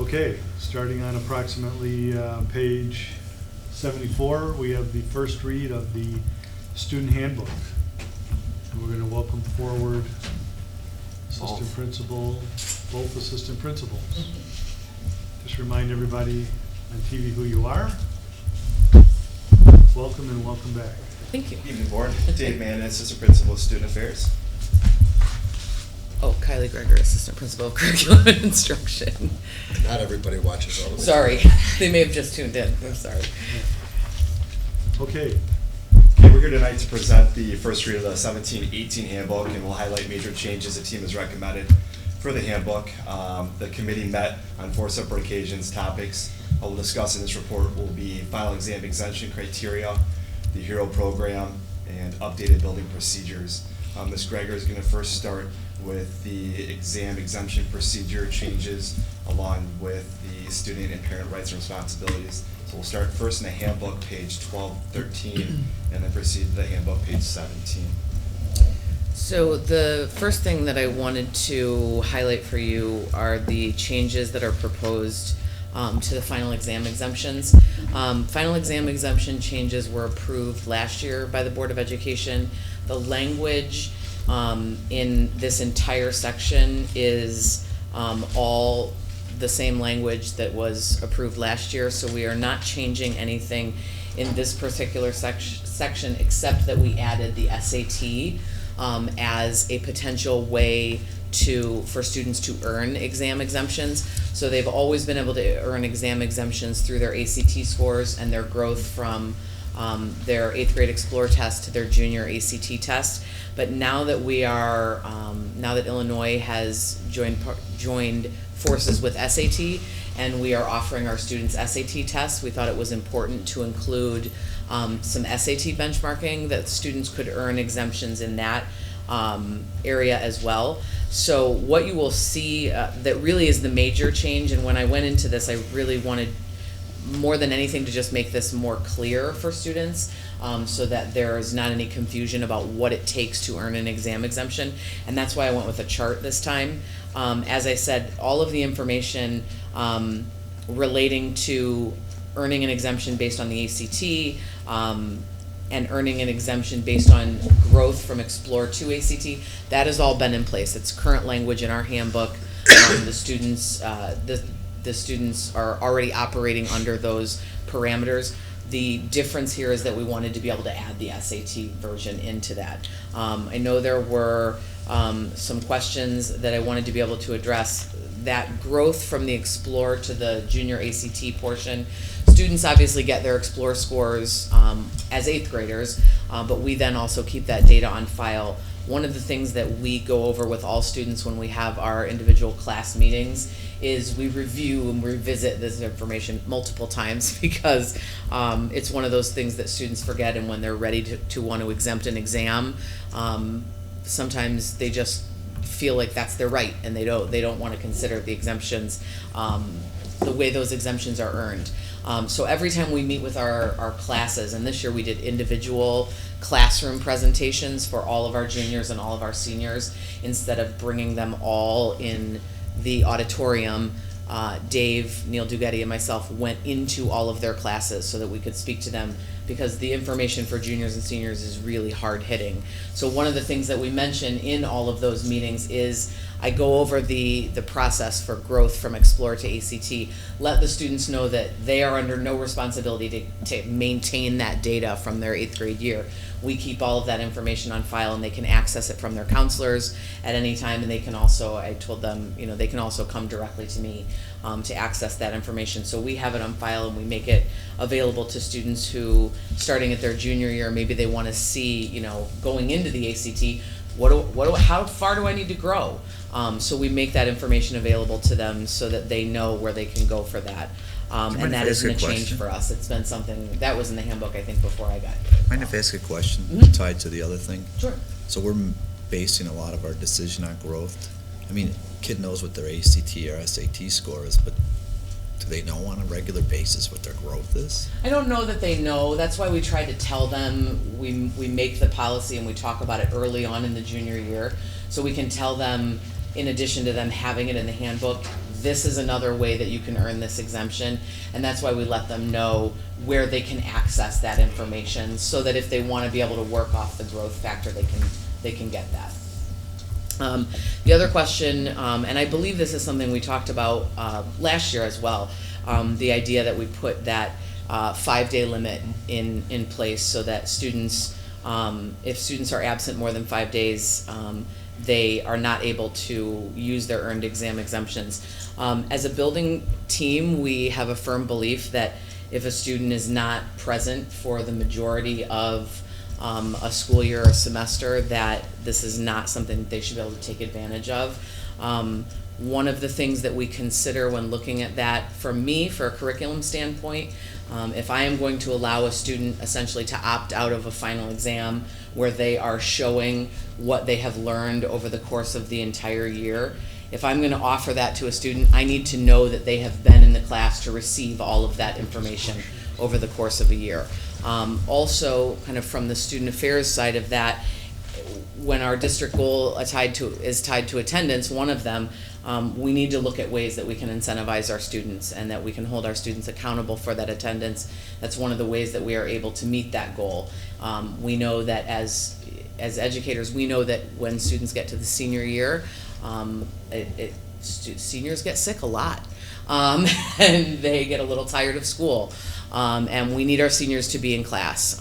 Okay, starting on approximately page 74, we have the first read of the Student Handbook. And we're going to welcome forward assistant principal, both assistant principals. Just remind everybody on TV who you are. Welcome and welcome back. Thank you. Evening board, Dave Mann, Assistant Principal of Student Affairs. Oh, Kylie Greger, Assistant Principal of Curriculum and Instruction. Not everybody watches all of it. Sorry, they may have just tuned in. I'm sorry. Okay. We're here tonight to present the first read of the 17-18 handbook, and we'll highlight major changes the team has recommended for the handbook. The committee met on 4 separate occasions. Topics I will discuss in this report will be final exam exemption criteria, the HERO program, and updated building procedures. Ms. Greger is going to first start with the exam exemption procedure changes along with the student and parent rights and responsibilities. So we'll start first in the handbook, page 12-13, and then proceed to the handbook, page 17. So the first thing that I wanted to highlight for you are the changes that are proposed to the final exam exemptions. Final exam exemption changes were approved last year by the Board of Education. The language in this entire section is all the same language that was approved last year, so we are not changing anything in this particular section except that we added the SAT as a potential way for students to earn exam exemptions. So they've always been able to earn exam exemptions through their ACT scores and their growth from their 8th grade Explore test to their junior ACT test. But now that now that Illinois has joined forces with SAT and we are offering our students SAT tests, we thought it was important to include some SAT benchmarking that students could earn exemptions in that area as well. So what you will see that really is the major change, and when I went into this, I really wanted more than anything to just make this more clear for students so that there's not any confusion about what it takes to earn an exam exemption, and that's why I went with a chart this time. As I said, all of the information relating to earning an exemption based on the ACT and earning an exemption based on growth from Explore to ACT, that has all been in place. It's current language in our handbook. The students are already operating under those parameters. The difference here is that we wanted to be able to add the SAT version into that. I know there were some questions that I wanted to be able to address. That growth from the Explore to the junior ACT portion, students obviously get their Explore scores as 8th graders, but we then also keep that data on file. One of the things that we go over with all students when we have our individual class meetings is we review and revisit this information multiple times because it's one of those things that students forget, and when they're ready to want to exempt an exam, sometimes they just feel like that's their right and they don't want to consider the exemptions, the way those exemptions are earned. So every time we meet with our classes, and this year we did individual classroom presentations for all of our juniors and all of our seniors instead of bringing them all in the auditorium. Dave, Neil Dugetti, and myself went into all of their classes so that we could speak to them, because the information for juniors and seniors is really hard hitting. So one of the things that we mention in all of those meetings is I go over the process for growth from Explore to ACT, let the students know that they are under no responsibility to maintain that data from their 8th grade year. We keep all of that information on file, and they can access it from their counselors at any time, and they can also, I told them, they can also come directly to me to access that information. So we have it on file, and we make it available to students who, starting at their junior year, maybe they want to see, going into the ACT, how far do I need to grow? So we make that information available to them so that they know where they can go for that. And that isn't a change for us. It's been something that was in the handbook, I think, before I got here. Mind if I ask a question tied to the other thing? Sure. So we're basing a lot of our decision on growth. I mean, kid knows what their ACT or SAT score is, but do they know on a regular basis what their growth is? I don't know that they know. That's why we try to tell them. We make the policy and we talk about it early on in the junior year, so we can tell them, in addition to them having it in the handbook, this is another way that you can earn this exemption. And that's why we let them know where they can access that information, so that if they want to be able to work off the growth factor, they can get that. The other question, and I believe this is something we talked about last year as well, the idea that we put that 5-day limit in place, so that students, if students are absent more than 5 days, they are not able to use their earned exam exemptions. As a building team, we have a firm belief that if a student is not present for the majority of a school year or semester, that this is not something that they should be able to take advantage of. One of the things that we consider when looking at that, for me, for a curriculum standpoint, if I am going to allow a student essentially to opt out of a final exam where they are showing what they have learned over the course of the entire year, if I'm going to offer that to a student, I need to know that they have been in the class to receive all of that information over the course of a year. Also, kind of from the student affairs side of that, when our district goal is tied to attendance, one of them, we need to look at ways that we can incentivize our students and that we can hold our students accountable for that attendance. That's one of the ways that we are able to meet that goal. We know that as educators, we know that when students get to the senior year, seniors get sick a lot, and they get a little tired of school. And we need our seniors to be in class.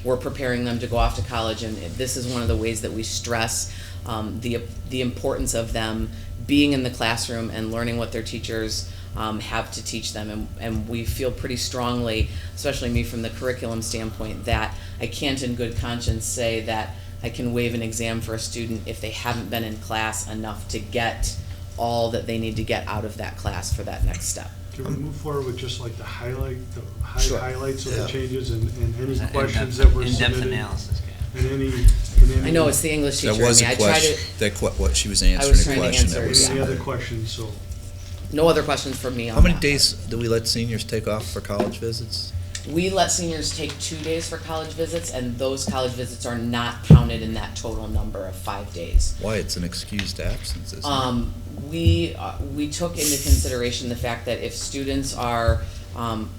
We're preparing them to go off to college, and this is one of the ways that we stress the importance of them being in the classroom and learning what their teachers have to teach them. And we feel pretty strongly, especially me from the curriculum standpoint, that I can't in good conscience say that I can waive an exam for a student if they haven't been in class enough to get all that they need to get out of that class for that next step. Can we move forward with just like the Sure. highlights of the Yeah. changes and any An questions in-depth- that were in-depth submitted? analysis, And any, I know it's the English teacher That in was me. a I try question, to, what she was I was answering a trying to question answer, that was yeah. Any other submitted. questions, so. no other questions from me on How many that. days do we let seniors take off for college visits? We let seniors take 2 days for college visits, and those college visits are not counted in that total number of 5 days. Why, it's an excused absence, isn't it? We took into consideration the fact that if students are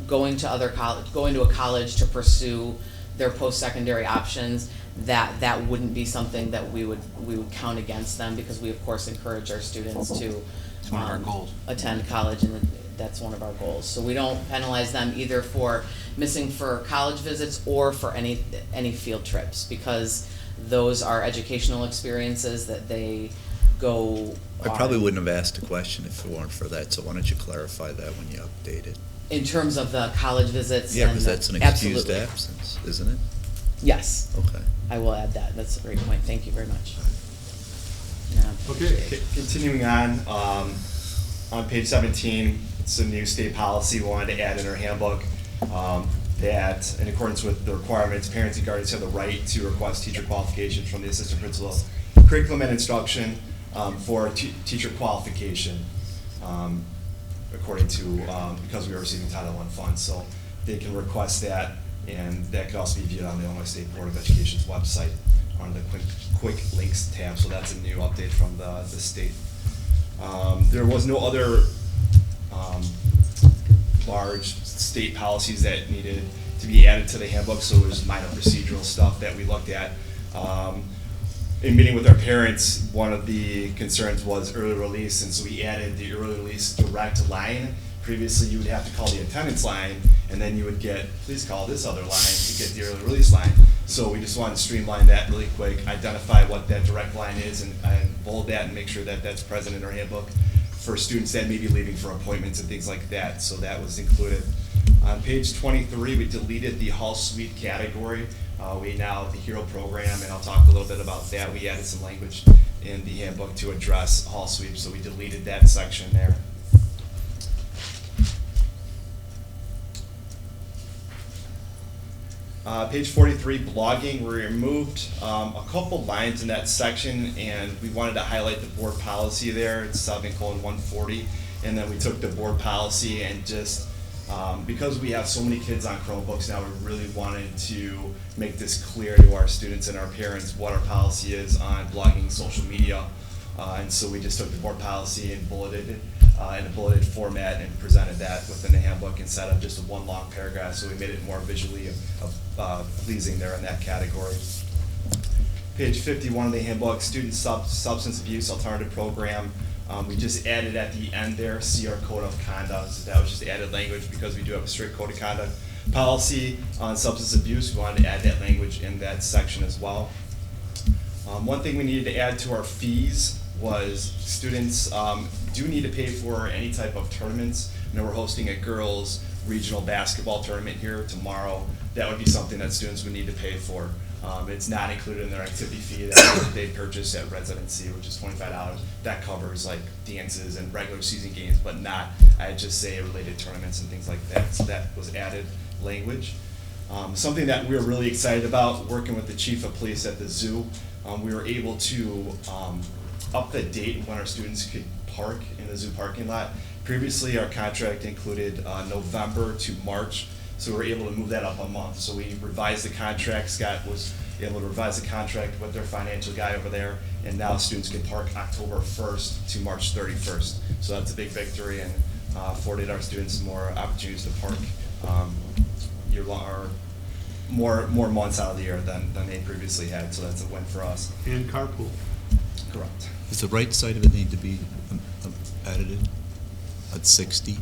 going to a college to pursue their post-secondary options, that wouldn't be something that we would count against them, because we of course encourage our students to It's one of our goals. attend college, and that's one of our goals. So we don't penalize them either for missing for college visits or for any field trips, because those are educational experiences that they go I probably on. wouldn't have asked the question if it weren't for that, so why don't you clarify that when you update it? In terms of the college visits. Yeah, and because that's an the- excused absolutely. absence, isn't it? Yes, Okay. I will add that. That's a great point. Thank you very much. Yeah. Okay. Continuing on page 17, it's a new state policy we wanted to add in our handbook, that in accordance with the requirements, parents and guardians have the right to request teacher qualifications from the assistant principal, curriculum and instruction for teacher qualification, according to, because we are receiving Title I funds. So they can request that, and that could also be viewed on the Illinois State Board of Education's website on the quick links tab. So that's a new update from the state. There was no other large state policies that needed to be added to the handbook, so it was minor procedural stuff that we looked at. In meeting with our parents, one of the concerns was early release, and so we added the early release direct line. Previously, you would have to call the attendance line, and then you would get, please call this other line to get the early release line. So we just wanted to streamline that really quick, identify what that direct line is, and bold that and make sure that that's present in our handbook for students that may be leaving for appointments and things like that. So that was included. On page 23, we deleted the Hall Suite category. We now have the HERO program, and I'll talk a little bit about that. We added some language in the handbook to address Hall Suite, so we deleted that section there. Page 43, blogging, we removed a couple lines in that section, and we wanted to highlight the board policy there. It's 7:140, and then we took the board policy and just, because we have so many kids on Chromebooks now, we really wanted to make this clear to our students and our parents what our policy is on blogging social media. And so we just took the board policy and bulleted it in a bulleted format and presented that within the handbook instead of just one long paragraph, so we made it more visually pleasing there in that category. Page 51 of the handbook, student substance abuse alternative program. We just added at the end there, see our code of conduct. So that was just added language because we do have a strict code of conduct policy on substance abuse. We wanted to add that language in that section as well. One thing we needed to add to our fees was students do need to pay for any type of tournaments. You know, we're hosting a girls regional basketball tournament here tomorrow. That would be something that students would need to pay for. It's not included in their activity fee that they purchase at residency, which is $25. That covers like dances and regular season games, but not, I'd just say, related tournaments and things like that. So that was added language. Something that we were really excited about, working with the chief of police at the zoo, we were able to up the date when our students could park in the zoo parking lot. Previously, our contract included November to March, so we were able to move that up a month. So we revised the contract. Scott was able to revise the contract with their financial guy over there, and now students can park October 1st to March 31st. So that's a big victory and afforded our students more opportunities to park year long, or more months out of the year than they previously had. So that's a win for us. And carpool. Correct. Does the right side of it need to be edited at 60?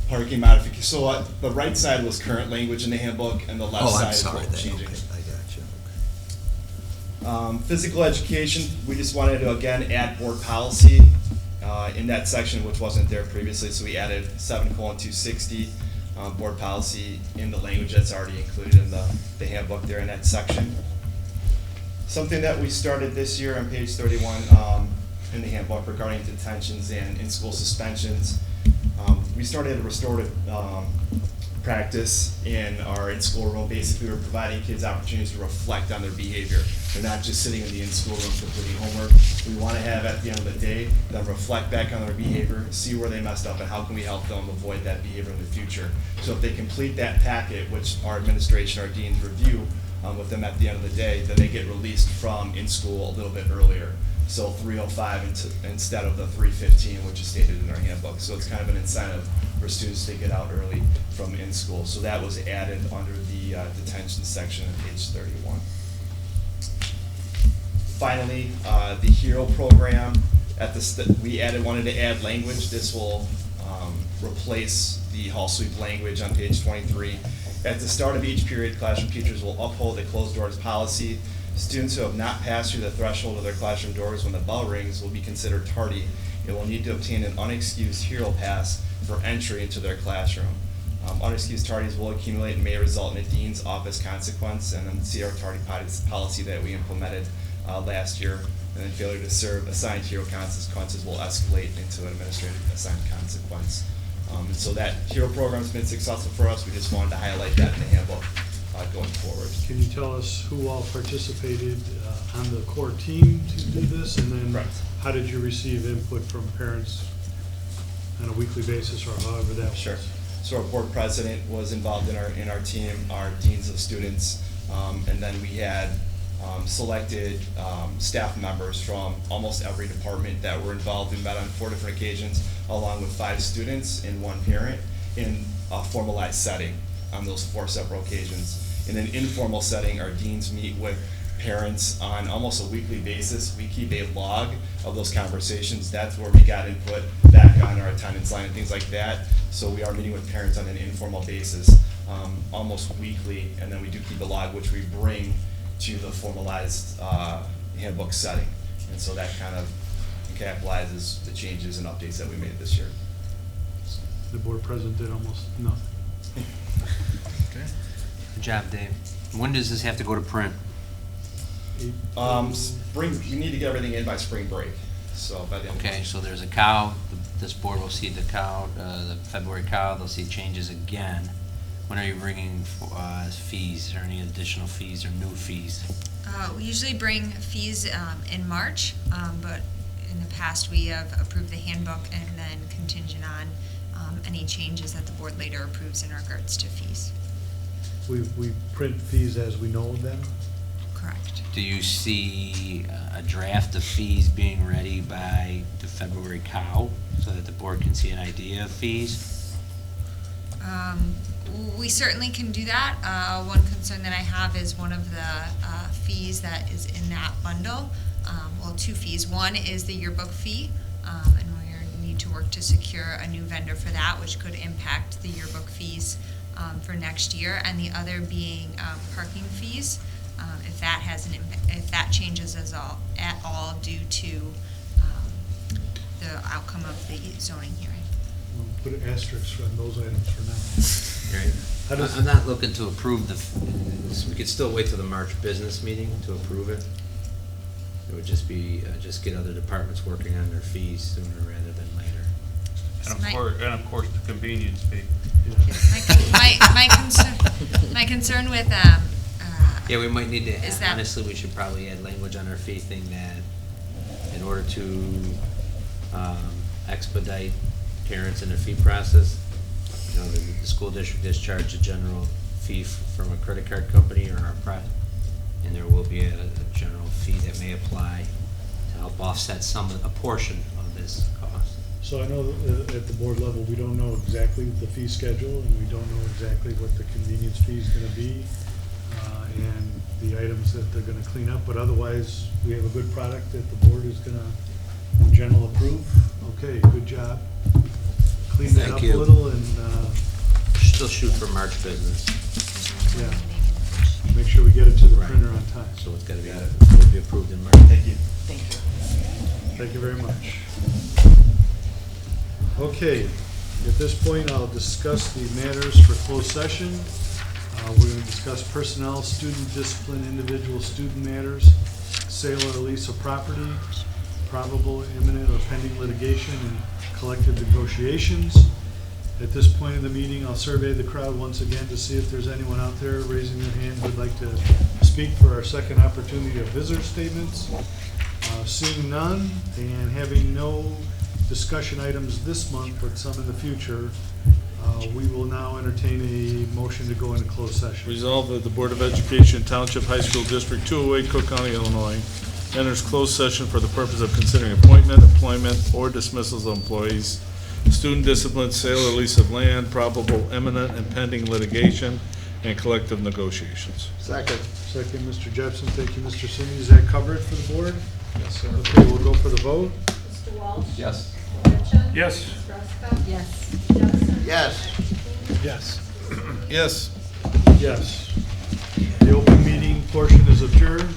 Parking modification. So the right side was current language in the handbook, and the left side is what we're changing. Okay, I got you. Physical education, we just wanted to again add board policy in that section, which wasn't there previously. So we added 7:260 board policy in the language that's already included in the handbook there in that section. Something that we started this year on page 31 in the handbook regarding detentions and in-school suspensions. We started a restorative practice in our in-school room. Basically, we're providing kids opportunities to reflect on their behavior. They're not just sitting in the in-school room completing homework. We want to have, at the end of the day, them reflect back on their behavior, see where they messed up, and how can we help them avoid that behavior in the future. So if they complete that packet, which our administration, our deans review with them at the end of the day, then they get released from in-school a little bit earlier. So 3:05 instead of the 3:15, which is stated in our handbook. So it's kind of an incentive for students to get out early from in-school. So that was added under the detention section of page 31. Finally, the HERO program. We wanted to add language. This will replace the hall sweep language on page 23. At the start of each period, classroom teachers will uphold a closed doors policy. Students who have not passed through the threshold of their classroom doors when the bell rings will be considered tardy and will need to obtain an unexcused HERO pass for entry into their classroom. Unexcused tardies will accumulate and may result in a dean's office consequence, and then see our tardy policy that we implemented last year. And then failure to serve assigned HERO consequences will escalate into an administrative assigned consequence. And so that HERO program has been successful for us. We just wanted to highlight that in the handbook going forward. Can you tell us who all participated on the core team to do this? And then Correct. how did you receive input from parents on a weekly basis, or however that was? Sure. So our board president was involved in our team, our deans of students, and then we had selected staff members from almost every department that were involved. We met on 4 different occasions, along with 5 students and 1 parent, in a formalized setting on those 4 separate occasions. In an informal setting, our deans meet with parents on almost a weekly basis. We keep a log of those conversations. That's where we got input back on our attendance line and things like that. So we are meeting with parents on an informal basis almost weekly, and then we do keep a log which we bring to the formalized handbook setting. And so that kind of encapsulates the changes and updates that we made this year. The board president did almost nothing. Good job, Dave. When does this have to go to print? Spring, we need to get everything in by spring break, so by the end of Okay, so there's a cow, this board will see the cow, the February cow, they'll see changes again. When are you bringing fees, or any additional fees or new fees? We usually bring fees in March, but in the past we have approved the handbook and then contingent on any changes that the board later approves in regards to fees. We print fees as we know them. Correct. Do you see a draft of fees being ready by the February cow so that the board can see an idea of fees? We certainly can do that. One concern that I have is one of the fees that is in that bundle. Well, two fees. One is the yearbook fee, and we need to work to secure a new vendor for that, which could impact the yearbook fees for next year. And the other being parking fees, if that has if that changes at all due to the outcome of the zoning hearing. We'll put an asterisk on those items for now. Right. How does- I'm not looking to approve we could still wait till the March business meeting to approve it. It would just be, just get other departments working on their fees sooner rather than later. So And of course, the convenience fee. my concern with Yeah, we might need to, Is that- honestly, we should probably add language on our fee thing that in order to expedite parents in the fee process, you know, the school district does charge a general fee from a credit card company or and there will be a general fee that may apply to help offset a portion of this cost. So I know that at the board level, we don't know exactly the fee schedule, and we don't know exactly what the convenience fee is gonna be, and the items that they're gonna clean up, but otherwise, we have a good product that the board is gonna in general approve. Okay, good job. Clean that Thank up a you. little and, Still shoot for March business, yeah, make sure we get it to the Right. printer on time. so it's gotta be, Got it. it'll be approved in March. Thank you. Thank you. Thank you very much. Okay, at this point, I'll discuss the matters for closed session. We're going to discuss personnel, student discipline, individual student matters, sale or lease of property, probable imminent or pending litigation, and collective negotiations. At this point in the meeting, I'll survey the crowd once again to see if there's anyone out there raising their hand who would like to speak for our second opportunity of visitor statements. Seeing none and having no discussion items this month, but some in the future, we will now entertain a motion to go into closed session. Resolved that the Board of Education, Township High School District 208, Cook County, Illinois, enters closed session for the purpose of considering appointment, employment, or dismissals of employees, student discipline, sale or lease of land, probable imminent and pending litigation, and collective negotiations. Second. Second, Mr. Jepson. Thank you, Mr. Simi. Is that covered for the board? Yes, sir. Okay, we'll go for the vote. Mr. Walsh? Yes. Gotcha? Yes. Ms. Ruska? Yes. Johnson? Yes. Yes. Yes. Yes. The open meeting portion is adjourned.